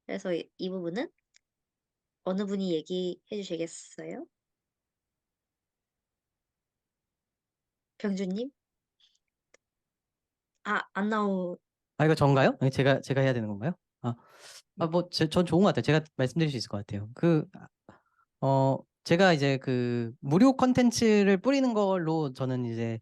그래서 이 부분은 어느 분이 얘기해 주시겠어요? 병주님? 안 나오. 아, 이거 전가요? 아니, 제가 해야 되는 건가요? 전 좋은 것 같아요. 제가 말씀드릴 수 있을 것 같아요. 제가 이제 그 무료 컨텐츠를 뿌리는 걸로 저는 이제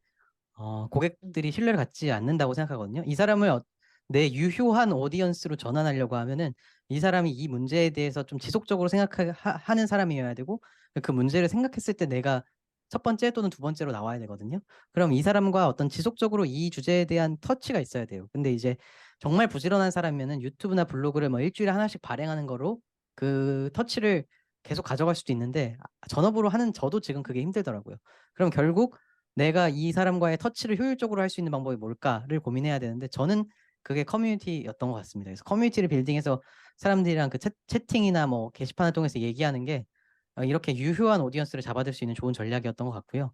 음, 고객들이 신뢰를 갖지 않는다고 생각하거든요. 이 사람을 내 유효한 오디언스로 전환하려고 하면은 이 사람이 이 문제에 대해서 좀 지속적으로 생각하는 사람이어야 되고 그 문제를 생각했을 때 내가 첫 번째 또는 두 번째로 나와야 되거든요. 그럼 이 사람과 어떤 지속적으로 이 주제에 대한 터치가 있어야 돼요. 근데 이제 정말 부지런한 사람이면은 유튜브나 블로그를 뭐 일주일에 하나씩 발행하는 거로 그 터치를 계속 가져갈 수도 있는데 전업으로 하는 저도 지금 그게 힘들더라고요. 그럼 결국 내가 이 사람과의 터치를 효율적으로 할 수 있는 방법이 뭘까를 고민해야 되는데 저는 그게 커뮤니티였던 것 같습니다. 그래서 커뮤니티를 빌딩해서 사람들이랑 그 채팅이나 뭐 게시판을 통해서 얘기하는 게 이렇게 유효한 오디언스를 잡아들 수 있는 좋은 전략이었던 것 같고요.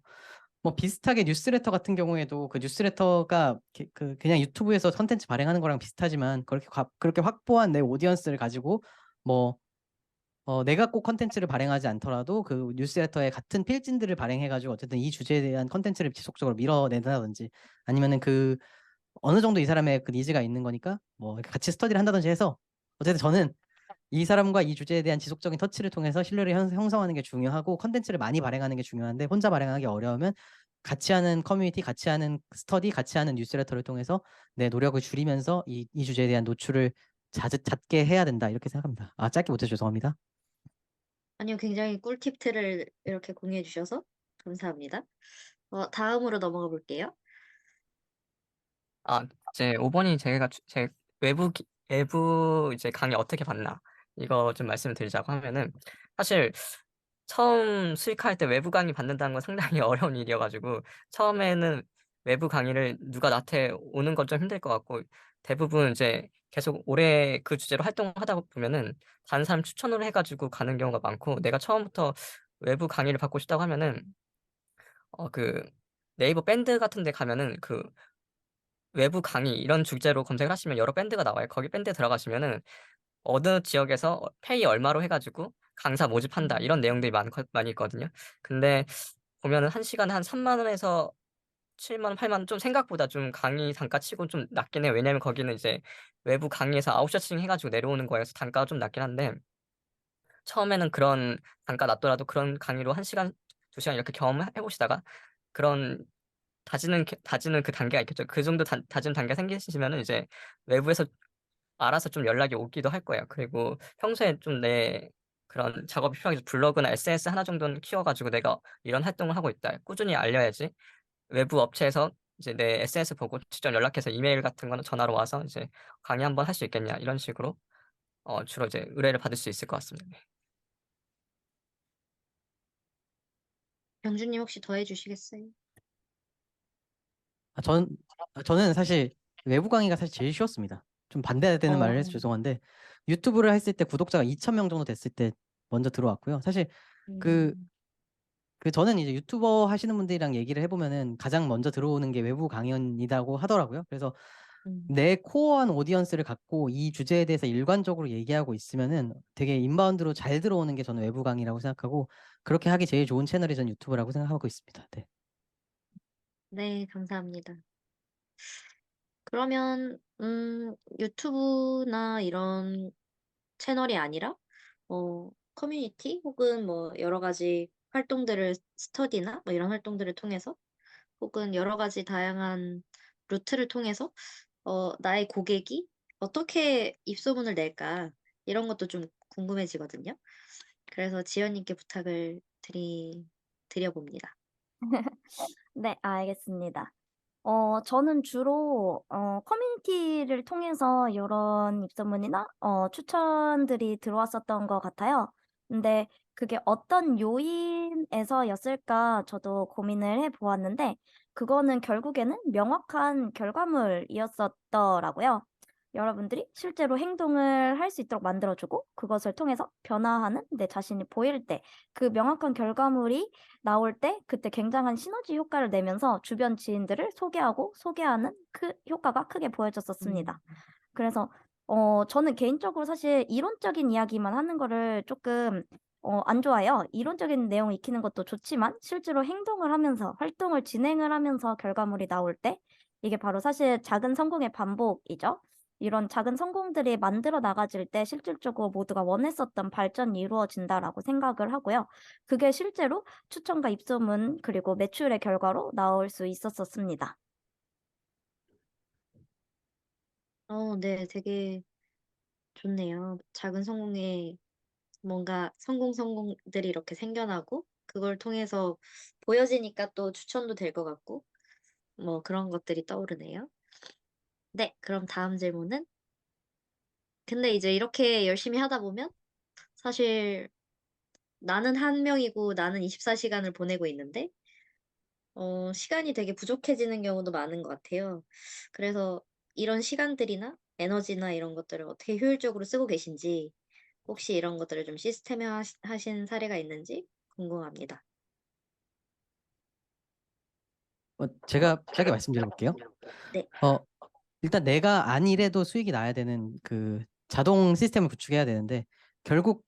뭐 비슷하게 뉴스레터 같은 경우에도 그 뉴스레터가 그냥 유튜브에서 컨텐츠 발행하는 거랑 비슷하지만 그렇게 확보한 내 오디언스를 가지고 뭐 내가 꼭 컨텐츠를 발행하지 않더라도 그 뉴스레터에 같은 필진들을 발행해가지고 어쨌든 이 주제에 대한 컨텐츠를 지속적으로 밀어낸다든지 아니면은 그 어느 정도 이 사람의 그 니즈가 있는 거니까 뭐 이렇게 같이 스터디를 한다든지 해서 어쨌든 저는 이 사람과 이 주제에 대한 지속적인 터치를 통해서 신뢰를 형성하는 게 중요하고 컨텐츠를 많이 발행하는 게 중요한데 혼자 발행하기 어려우면 같이 하는 커뮤니티, 같이 하는 스터디, 같이 하는 뉴스레터를 통해서 내 노력을 줄이면서 이 주제에 대한 노출을 잦게 해야 된다 이렇게 생각합니다. 짧게 못해서 죄송합니다. 아니요, 굉장히 꿀팁들을 이렇게 공유해 주셔서 감사합니다. 다음으로 넘어가 볼게요. 이제 5번이 제 외부 이제 강의 어떻게 봤나 이거 좀 말씀을 드리자고 하면은 사실 처음 수익할 때 외부 강의 받는다는 건 상당히 어려운 일이어가지고 처음에는 외부 강의를 누가 나한테 오는 건 좀 힘들 것 같고 대부분 이제 계속 오래 그 주제로 활동하다 보면은 다른 사람 추천으로 해가지고 가는 경우가 많고 내가 처음부터 외부 강의를 받고 싶다고 하면은 그 네이버 밴드 같은 데 가면은 그 외부 강의 이런 주제로 검색을 하시면 여러 밴드가 나와요. 거기 밴드에 들어가시면은 어느 지역에서 페이 얼마로 해가지고 강사 모집한다 음, 이런 내용들이 많이 있거든요. 근데 보면은 한 시간에 한 3만 원에서 7만 원, 8만 원 좀 생각보다 좀 강의 단가 치고 좀 낮긴 해요. 왜냐면 거기는 이제 외부 강의에서 아웃소싱 해가지고 내려오는 거여서 단가가 좀 낮긴 한데 처음에는 그런 단가 낮더라도 그런 강의로 한 시간, 두 시간 이렇게 경험해 보시다가 그런 다지는 그 단계가 있겠죠. 그 정도 다지는 단계가 생기시면은 이제 외부에서 알아서 좀 연락이 오기도 할 거예요. 그리고 평소에 좀 내 그런 작업이 필요해서 블로그나 SNS 하나 정도는 키워가지고 내가 이런 활동을 하고 있다. 꾸준히 알려야지. 외부 업체에서 이제 내 SNS 보고 직접 연락해서 이메일 같은 거는 전화로 와서 이제 강의 한번 할 수 있겠냐. 이런 식으로 주로 이제 의뢰를 받을 수 있을 것 같습니다. 네. 병주님 혹시 더해 주시겠어요? 아, 전, 저는 사실 외부 강의가 사실 제일 쉬웠습니다. 좀 반대되는 말을 해서 어, 죄송한데 유튜브를 했을 때 구독자가 2,000명 정도 됐을 때 먼저 들어왔고요. 사실 그, 음, 저는 이제 유튜버 하시는 분들이랑 얘기를 해보면은 가장 먼저 들어오는 게 외부 강연이라고 하더라고요. 그래서 음. 내 코어한 오디언스를 갖고 이 주제에 대해서 일관적으로 얘기하고 있으면은 되게 인바운드로 잘 들어오는 게 저는 외부 강의라고 생각하고 그렇게 하기 제일 좋은 채널이 전 유튜브라고 생각하고 있습니다. 네. 네, 감사합니다. 그러면, 유튜브나 이런 채널이 아니라, 커뮤니티 혹은 뭐 여러 가지 활동들을 스터디나 뭐 이런 활동들을 통해서 혹은 여러 가지 다양한 루트를 통해서 나의 고객이 어떻게 입소문을 낼까 이런 것도 좀 궁금해지거든요. 그래서 지연님께 부탁을 드려봅니다. 네, 알겠습니다. 저는 주로 커뮤니티를 통해서 이런 입소문이나 추천들이 들어왔었던 것 같아요. 근데 그게 어떤 요인에서였을까 저도 고민을 해보았는데, 그거는 결국에는 명확한 결과물이었었더라고요. 여러분들이 실제로 행동을 할 수 있도록 만들어주고, 그것을 통해서 변화하는 내 자신이 보일 때, 그 명확한 결과물이 나올 때 그때 굉장한 시너지 효과를 내면서 주변 지인들을 소개하고 소개하는 그 효과가 크게 음. 보여졌었습니다. 그래서 저는 개인적으로 사실 이론적인 이야기만 하는 거를 조금 안 좋아해요. 이론적인 내용 익히는 것도 좋지만 실제로 행동을 하면서 활동을 진행을 하면서 결과물이 나올 때 이게 바로 사실 작은 성공의 반복이죠. 이런 작은 성공들이 만들어 나가질 때 실질적으로 모두가 원했었던 발전이 이루어진다라고 생각을 하고요. 그게 실제로 추천과 입소문 그리고 매출의 결과로 나올 수 있었었습니다. 네, 되게 좋네요. 작은 성공에 뭔가 성공들이 이렇게 생겨나고 그걸 통해서 보여지니까 또 추천도 될 것 같고 뭐 그런 것들이 떠오르네요. 네, 그럼 다음 질문은 근데 이제 이렇게 열심히 하다 보면 사실 나는 한 명이고 나는 24시간을 보내고 있는데 시간이 되게 부족해지는 경우도 많은 것 같아요. 그래서 이런 시간들이나 에너지나 이런 것들을 어떻게 효율적으로 쓰고 계신지 혹시 이런 것들을 좀 시스템화 하신 사례가 있는지 궁금합니다. 제가 짧게 말씀드려 볼게요. 네. 어, 일단 내가 안 일해도 수익이 나야 되는 그 자동 시스템을 구축해야 되는데 결국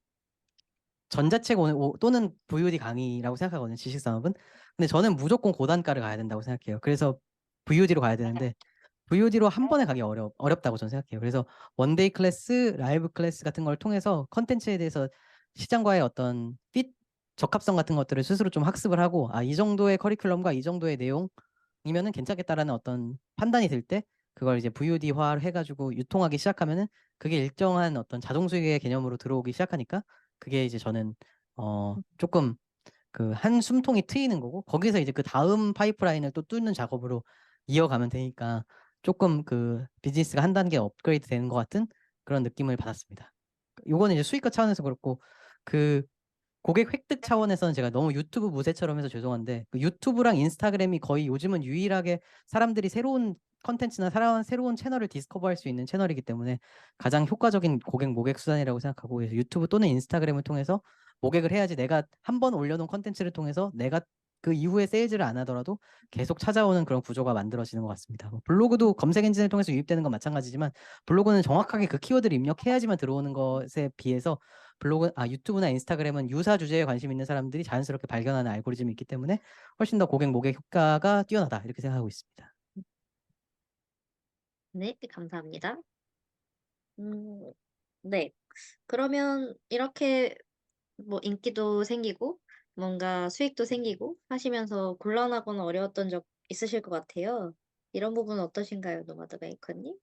전자책 또는 VOD 강의라고 생각하거든요. 지식 산업은. 근데 저는 무조건 고단가를 가야 된다고 생각해요. 그래서 VOD로 가야 되는데 VOD로 한 번에 가기 어렵다고 저는 생각해요. 그래서 원데이 클래스, 라이브 클래스 같은 걸 통해서 컨텐츠에 대해서 시장과의 어떤 적합성 같은 것들을 스스로 좀 학습을 하고 이 정도의 커리큘럼과 이 정도의 내용이면은 괜찮겠다라는 어떤 판단이 들 때 그걸 이제 VOD화를 해가지고 유통하기 시작하면은 그게 일정한 어떤 자동 수익의 개념으로 들어오기 시작하니까 그게 이제 저는 조금 그 한 숨통이 트이는 거고 거기서 이제 그 다음 파이프라인을 또 뚫는 작업으로 이어가면 되니까 조금 그 비즈니스가 한 단계 업그레이드 되는 것 같은 그런 느낌을 받았습니다. 요거는 이제 수익화 차원에서 그렇고 그 고객 획득 차원에서는 제가 너무 유튜브 무새처럼 해서 죄송한데 그 유튜브랑 인스타그램이 거의 요즘은 유일하게 사람들이 새로운 컨텐츠나 새로운 채널을 디스커버할 수 있는 채널이기 때문에 가장 효과적인 고객 모객 수단이라고 생각하고 그래서 유튜브 또는 인스타그램을 통해서 모객을 해야지 내가 한 번 올려놓은 컨텐츠를 통해서 내가 그 이후에 세일즈를 안 하더라도 계속 찾아오는 그런 구조가 만들어지는 것 같습니다. 뭐 블로그도 검색 엔진을 통해서 유입되는 건 마찬가지지만 블로그는 정확하게 그 키워드를 입력해야지만 들어오는 것에 비해서 유튜브나 인스타그램은 유사 주제에 관심 있는 사람들이 자연스럽게 발견하는 알고리즘이 있기 때문에 훨씬 더 고객 모객 효과가 뛰어나다 이렇게 생각하고 있습니다. 네, 감사합니다. 음, 네. 그러면 이렇게 뭐 인기도 생기고 뭔가 수익도 생기고 하시면서 곤란하거나 어려웠던 적 있으실 것 같아요. 이런 부분은 어떠신가요, 노마드 메이커님?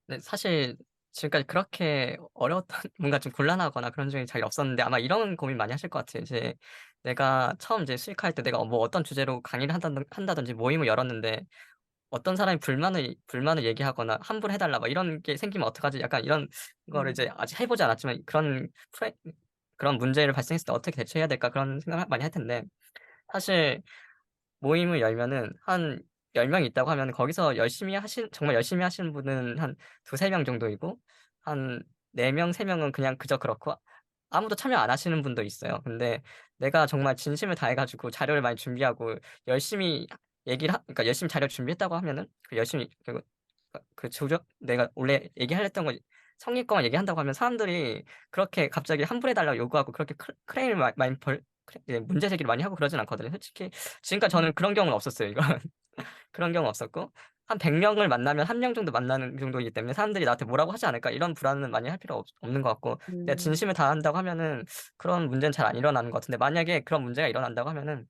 네, 사실 지금까지 그렇게 어려웠던 뭔가 좀 곤란하거나 그런 적이 잘 없었는데 아마 이런 고민 많이 하실 것 같아요. 이제 내가 처음 이제 수익할 때 내가 뭐 어떤 주제로 강의를 한다든지 모임을 열었는데 어떤 사람이 불만을 얘기하거나 "환불 해 달라." 막 이런 게 생기면 어떡하지? 약간 이런 거를 음. 이제 아직 해 보지 않았지만 그런 문제를 발생했을 때 '어떻게 대처해야 될까?' 그런 생각을 많이 할 텐데 사실 모임을 열면은 한 10 명이 있다고 하면 거기서 정말 열심히 하시는 분은 한 2-3명 정도이고 한 4 명, 3 명은 그냥 그저 그렇고 아무도 참여 안 하시는 분도 있어요. 근데 내가 정말 진심을 다해 가지고 자료를 많이 준비하고 열심히 그러니까 열심히 자료를 준비했다고 하면은 그 열심히 그 조정 내가 원래 얘기하려 했던 거 성의 것만 얘기한다고 하면 사람들이 그렇게 갑자기 환불해 달라고 요구하고 그렇게 크레임을 많이 문제 제기를 많이 하고 그러진 않거든요. 솔직히 지금까지 음. 저는 그런 경우는 없었어요. 이건 그런 경우는 없었고 한 100 명을 만나면 1명 정도 만나는 정도이기 때문에 '사람들이 나한테 뭐라고 하지 않을까?' 이런 불안은 많이 할 필요 없는 것 같고 내가 음. 진심을 다한다고 하면은 그런 문제는 잘 안 일어나는 것 같은데 만약에 그런 문제가 일어난다고 하면은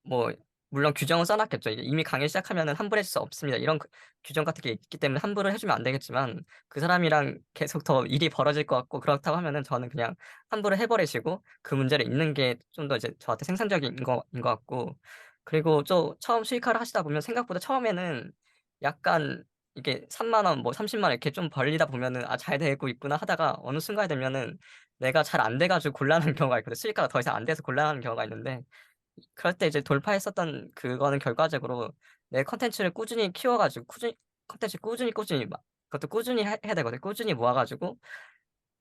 뭐 물론 규정은 써 놨겠죠. 이미 강의 시작하면은 환불해 줄 수 없습니다. 이런 규정 같은 게 있기 때문에 환불을 해 주면 안 되겠지만 그 사람이랑 계속 더 일이 벌어질 것 같고 그렇다고 하면은 저는 그냥 환불을 해 버리시고 그 문제를 잇는 게 좀 더 이제 저한테 생산적인 것 같고 그리고 처음 수익화를 하시다 보면 생각보다 처음에는 약간 이게 3만 원 뭐 30만 원 이렇게 좀 벌리다 보면은 '아 잘 되고 있구나.' 하다가 어느 순간이 되면은 내가 잘 안 돼 가지고 곤란한 경우가 있거든요. 수익화가 더 이상 안 돼서 곤란한 경우가 있는데 그럴 때 이제 돌파했었던 그거는 결과적으로 내 콘텐츠를 꾸준히 키워 가지고 콘텐츠 꾸준히 그것도 꾸준히 해야 되거든요. 꾸준히 모아 가지고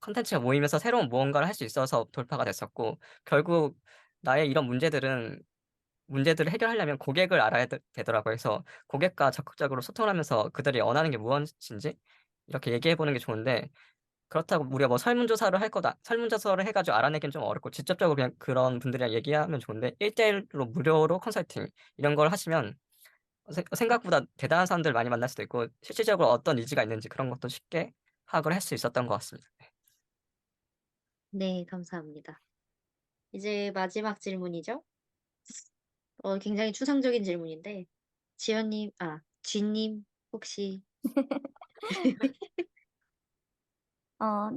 콘텐츠가 모이면서 새로운 무언가를 할 수 있어서 돌파가 됐었고 결국 나의 이런 문제들을 해결하려면 고객을 알아야 되더라고요. 그래서 고객과 적극적으로 소통을 하면서 그들이 원하는 게 무엇인지 이렇게 얘기해 보는 게 좋은데 그렇다고 우리가 뭐 설문조사를 할 거다. 설문조사를 해가지고 알아내기는 좀 어렵고 직접적으로 그냥 그런 분들이랑 얘기하면 좋은데 1대1로 무료로 컨설팅 이런 걸 하시면 생각보다 대단한 사람들 많이 만날 수도 있고 실질적으로 어떤 니즈가 있는지 그런 것도 쉽게 파악을 할 수 있었던 것 같습니다. 네, 감사합니다. 이제 마지막 질문이죠. 굉장히 추상적인 질문인데, 쥐님, 혹시,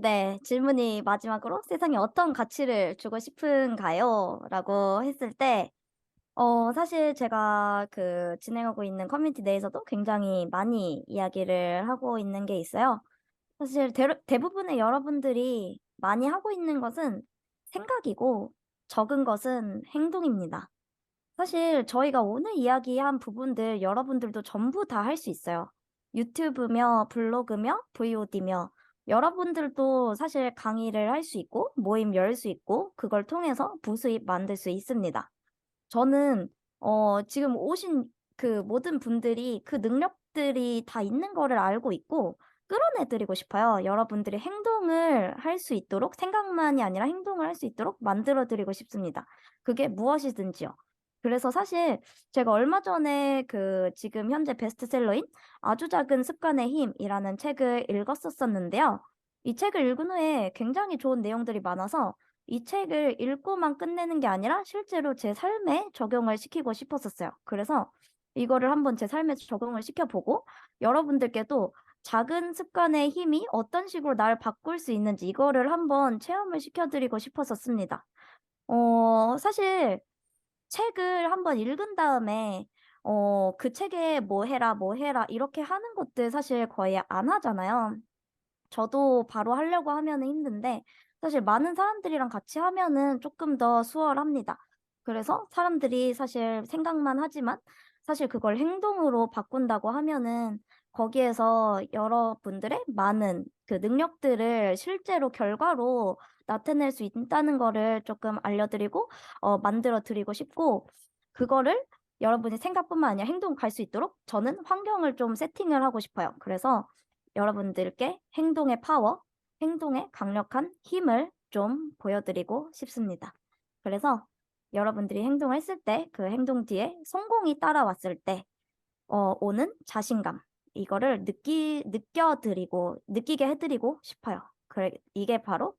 네. 질문이 마지막으로 "세상에 어떤 가치를 주고 싶은가요?" 라고 했을 때 사실 제가 진행하고 있는 커뮤니티 내에서도 굉장히 많이 이야기를 하고 있는 게 있어요. 사실 대부분의 여러분들이 많이 하고 있는 것은 생각이고 적은 것은 행동입니다. 사실 저희가 오늘 이야기한 부분들 여러분들도 전부 다 할 수 있어요. 유튜브며 블로그며 VOD며 여러분들도 사실 강의를 할 수 있고 모임 열 수 있고 그걸 통해서 부수입 만들 수 있습니다. 저는 지금 오신 그 모든 분들이 그 능력들이 다 있는 거를 알고 있고 끌어내 드리고 싶어요. 여러분들이 행동을 할 수 있도록 생각만이 아니라 행동을 할 수 있도록 만들어 드리고 싶습니다. 그게 무엇이든지요. 그래서 사실 제가 얼마 전에 지금 현재 베스트셀러인 아주 작은 습관의 힘이라는 책을 읽었었는데요. 이 책을 읽은 후에 굉장히 좋은 내용들이 많아서 이 책을 읽고만 끝내는 게 아니라 실제로 제 삶에 적용을 시키고 싶었었어요. 그래서 이거를 한번 제 삶에 적용을 시켜보고 여러분들께도 작은 습관의 힘이 어떤 식으로 날 바꿀 수 있는지 이거를 한번 체험을 시켜드리고 싶었었습니다. 사실 책을 한번 읽은 다음에 그 책에 뭐 해라, 뭐 해라 이렇게 하는 것들 사실 거의 안 하잖아요. 저도 바로 하려고 하면은 힘든데 사실 많은 사람들이랑 같이 하면은 조금 더 수월합니다. 그래서 사람들이 사실 생각만 하지만 사실 그걸 행동으로 바꾼다고 하면은 거기에서 여러분들의 많은 그 능력들을 실제로 결과로 나타낼 수 있다는 거를 조금 알려드리고 만들어 드리고 싶고 그거를 여러분이 생각뿐만 아니라 행동 갈 수 있도록 저는 환경을 좀 세팅을 하고 싶어요. 그래서 여러분들께 행동의 파워, 행동의 강력한 힘을 좀 보여드리고 싶습니다. 그래서 여러분들이 행동을 했을 때 그 행동 뒤에 성공이 따라왔을 때 오는 자신감 이거를 느끼게 해드리고 싶어요. 그래, 이게 바로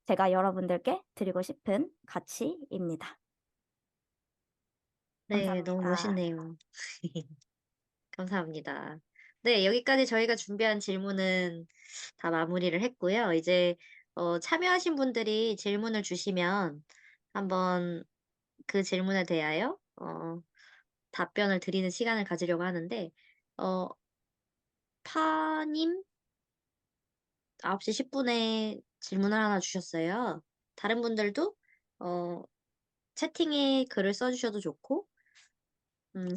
제가 여러분들께 드리고 싶은 가치입니다. 네, 너무 감사합니다. 멋있네요. 감사합니다. 네, 여기까지 저희가 준비한 질문은 다 마무리를 했고요. 이제 참여하신 분들이 질문을 주시면 한번 그 질문에 대하여 답변을 드리는 시간을 가지려고 하는데 어 파님 9시 10분에 질문을 하나 주셨어요. 다른 분들도 어 채팅에 글을 써 주셔도 좋고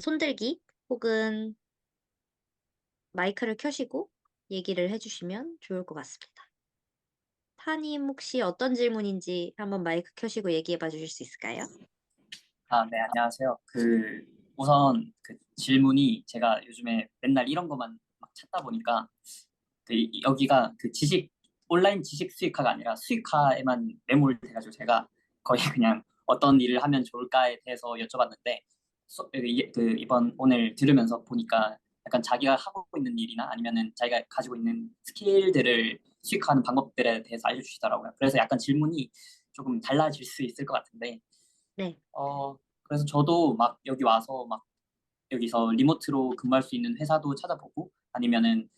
손들기 혹은 마이크를 켜시고 얘기를 해 주시면 좋을 것 같습니다. 파님 혹시 어떤 질문인지 한번 마이크 켜시고 얘기해 봐 주실 수 있을까요? 네, 안녕하세요. 우선 질문이 제가 요즘에 맨날 이런 것만 막 찾다 보니까 여기가 온라인 지식 수익화가 아니라 수익화에만 매몰돼가지고 제가 거의 그냥 어떤 일을 하면 좋을까에 대해서 여쭤봤는데 이번 오늘 들으면서 보니까 약간 자기가 하고 있는 일이나 아니면은 자기가 가지고 있는 스킬들을 수익화하는 방법들에 대해서 알려주시더라고요. 그래서 약간 질문이 조금 달라질 수 있을 것 같은데 네. 그래서 저도 막 여기 와서 막 여기서 리모트로 근무할 수 있는 회사도 찾아보고 아니면은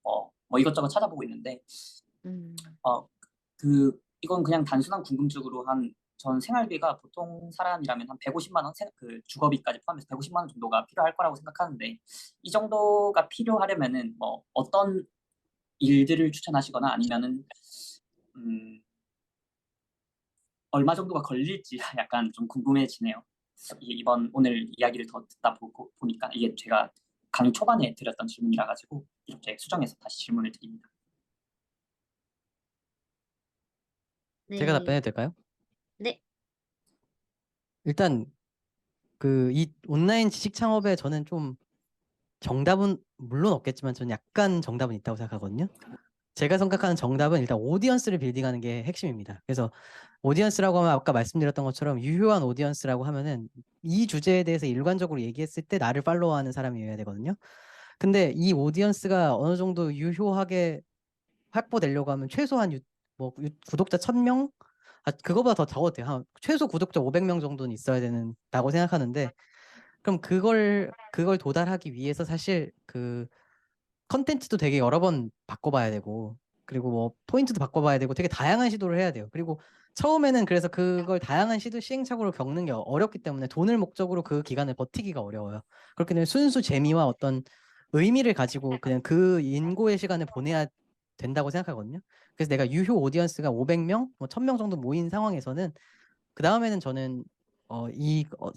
뭐 이것저것 찾아보고 있는데 음. 이건 그냥 단순한 궁금증으로 전 생활비가 보통 사람이라면 한 150만 원, 주거비까지 포함해서 150만 원 정도가 필요할 거라고 생각하는데 이 정도가 필요하려면은 뭐 어떤 일들을 추천하시거나 아니면은 얼마 정도가 걸릴지 약간 좀 궁금해지네요. 이번 오늘 이야기를 더 듣다 보니까 이게 제가 강의 초반에 드렸던 질문이라 가지고 이렇게 수정해서 다시 질문을 드립니다. 제가 네. 답변해도 될까요? 네. 일단 이 온라인 지식 창업에 저는 좀 정답은 물론 없겠지만 저는 약간 정답은 있다고 생각하거든요. 제가 생각하는 정답은 일단 오디언스를 빌딩하는 게 핵심입니다. 그래서 오디언스라고 하면 아까 말씀드렸던 것처럼 유효한 오디언스라고 하면은 이 주제에 대해서 일관적으로 얘기했을 때 나를 팔로우하는 사람이어야 되거든요. 근데 이 오디언스가 어느 정도 유효하게 확보되려고 하면 최소한 구독자 1000명? 그거보다 더 적어도 돼요. 최소 구독자 500명 정도는 있어야 된다고 생각하는데, 그럼 그걸 도달하기 위해서 사실 그 컨텐츠도 되게 여러 번 바꿔봐야 되고, 그리고 뭐 포인트도 바꿔봐야 되고, 되게 다양한 시도를 해야 돼요. 그리고 처음에는 그래서 그걸 다양한 시행착오를 겪는 게 어렵기 때문에 돈을 목적으로 그 기간을 버티기가 어려워요. 그렇기 때문에 순수 재미와 어떤 의미를 가지고 그냥 그 인고의 시간을 보내야 된다고 생각하거든요. 그래서 내가 유효 오디언스가 500명, 뭐 1000명 정도 모인 상황에서는 그 다음에는 저는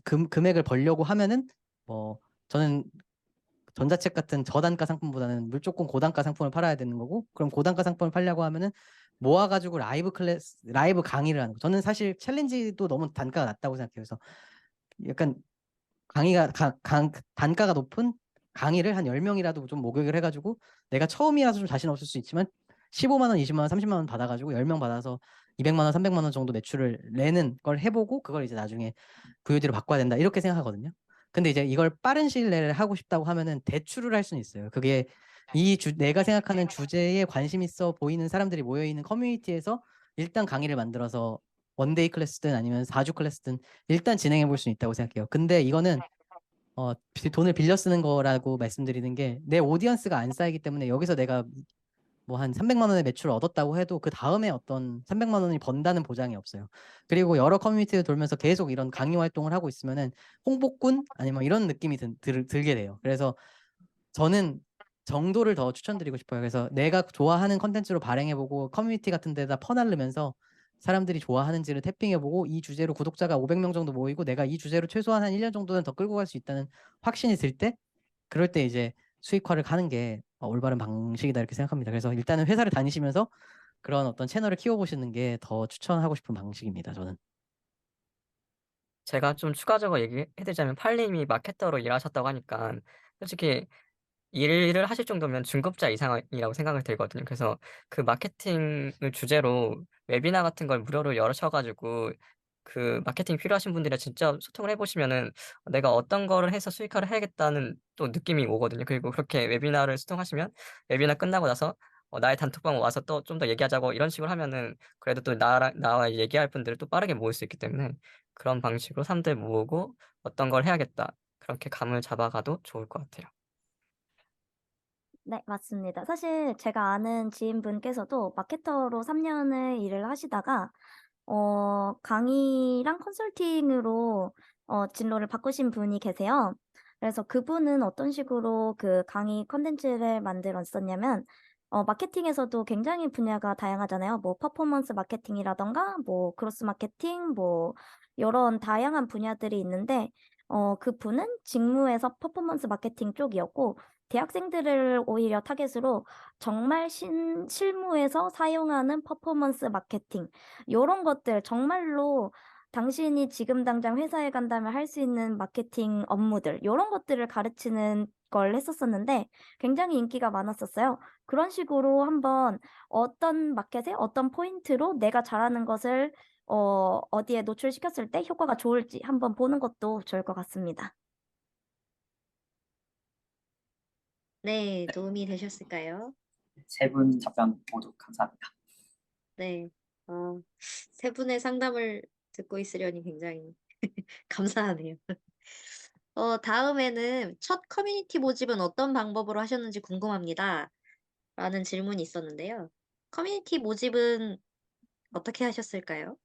금액을 벌려고 하면은 뭐 저는 전자책 같은 저단가 상품보다는 무조건 고단가 상품을 팔아야 되는 거고, 그럼 고단가 상품을 팔려고 하면은 모아가지고 라이브 강의를 하는 거. 저는 사실 챌린지도 너무 단가가 낮다고 생각해요. 그래서 약간 단가가 높은 강의를 한 10명이라도 좀 목격을 해가지고, 내가 처음이라서 좀 자신 없을 수 있지만 15만 원, 20만 원, 30만 원 받아가지고 10명 받아서 200만 원, 300만 원 정도 매출을 내는 걸 해보고, 그걸 이제 나중에 VOD로 바꿔야 된다 이렇게 생각하거든요. 근데 이제 이걸 빠른 시일 내에 하고 싶다고 하면은 대출을 할 수는 있어요. 그게 내가 생각하는 주제에 관심 있어 보이는 사람들이 모여 있는 커뮤니티에서 일단 강의를 만들어서 원데이 클래스든 아니면 4주 클래스든 일단 진행해 볼 수는 있다고 생각해요. 근데 이거는 돈을 빌려 쓰는 거라고 말씀드리는 게, 내 오디언스가 안 쌓이기 때문에 여기서 내가 뭐 한 300만 원의 매출을 얻었다고 해도 그 다음에 어떤 300만 원이 번다는 보장이 없어요. 그리고 여러 커뮤니티를 돌면서 계속 이런 강의 활동을 하고 있으면은 홍보꾼 아니면 이런 느낌이 들게 돼요. 그래서 저는 정도를 더 추천드리고 싶어요. 그래서 내가 좋아하는 컨텐츠로 발행해보고 커뮤니티 같은 데다 퍼나르면서 사람들이 좋아하는지를 태핑해보고, 이 주제로 구독자가 500명 정도 모이고 내가 이 주제로 최소한 한 1년 정도는 더 끌고 갈 수 있다는 확신이 들 때, 그럴 때 이제 수익화를 가는 게 올바른 방식이다 이렇게 생각합니다. 그래서 일단은 회사를 다니시면서 그런 어떤 채널을 키워보시는 게 더 추천하고 싶은 방식입니다. 저는. 제가 좀 추가적으로 얘기해드리자면 팔님이 마케터로 일하셨다고 하니까 솔직히 일을 하실 정도면 중급자 이상이라고 생각이 들거든요. 그래서 그 마케팅을 주제로 웨비나 같은 걸 무료로 열으셔가지고 그 마케팅 필요하신 분들이랑 진짜 소통을 해보시면은 내가 어떤 거를 해서 수익화를 해야겠다는 또 느낌이 오거든요. 그리고 그렇게 웨비나를 수통하시면 웨비나 끝나고 나서 나의 단톡방 와서 또 좀 더 얘기하자고 이런 식으로 하면은 그래도 또 나와 얘기할 분들을 또 빠르게 모을 수 있기 때문에 그런 방식으로 사람들 모으고 어떤 걸 해야겠다. 그렇게 감을 잡아가도 좋을 것 같아요. 네, 맞습니다. 사실 제가 아는 지인분께서도 마케터로 3년을 일을 하시다가 강의랑 컨설팅으로 진로를 바꾸신 분이 계세요. 그래서 그분은 어떤 식으로 그 강의 컨텐츠를 만들었었냐면, 마케팅에서도 굉장히 분야가 다양하잖아요. 뭐 퍼포먼스 마케팅이라던가, 뭐 크로스 마케팅, 뭐 이런 다양한 분야들이 있는데, 그분은 직무에서 퍼포먼스 마케팅 쪽이었고, 대학생들을 오히려 타겟으로 정말 실무에서 사용하는 퍼포먼스 마케팅, 요런 것들 정말로 당신이 지금 당장 회사에 간다면 할 수 있는 마케팅 업무들, 요런 것들을 가르치는 걸 했었었는데 굉장히 인기가 많았었어요. 그런 식으로 한번 어떤 마켓에 어떤 포인트로 내가 잘하는 것을 어디에 노출시켰을 때 효과가 좋을지 한번 보는 것도 좋을 것 같습니다. 네, 도움이 되셨을까요? 세 분 답변 모두 감사합니다. 네. 세 분의 상담을 듣고 있으려니 굉장히 감사하네요. 다음에는 "첫 커뮤니티 모집은 어떤 방법으로 하셨는지 궁금합니다." 라는 질문이 있었는데요. 커뮤니티 모집은 어떻게 하셨을까요?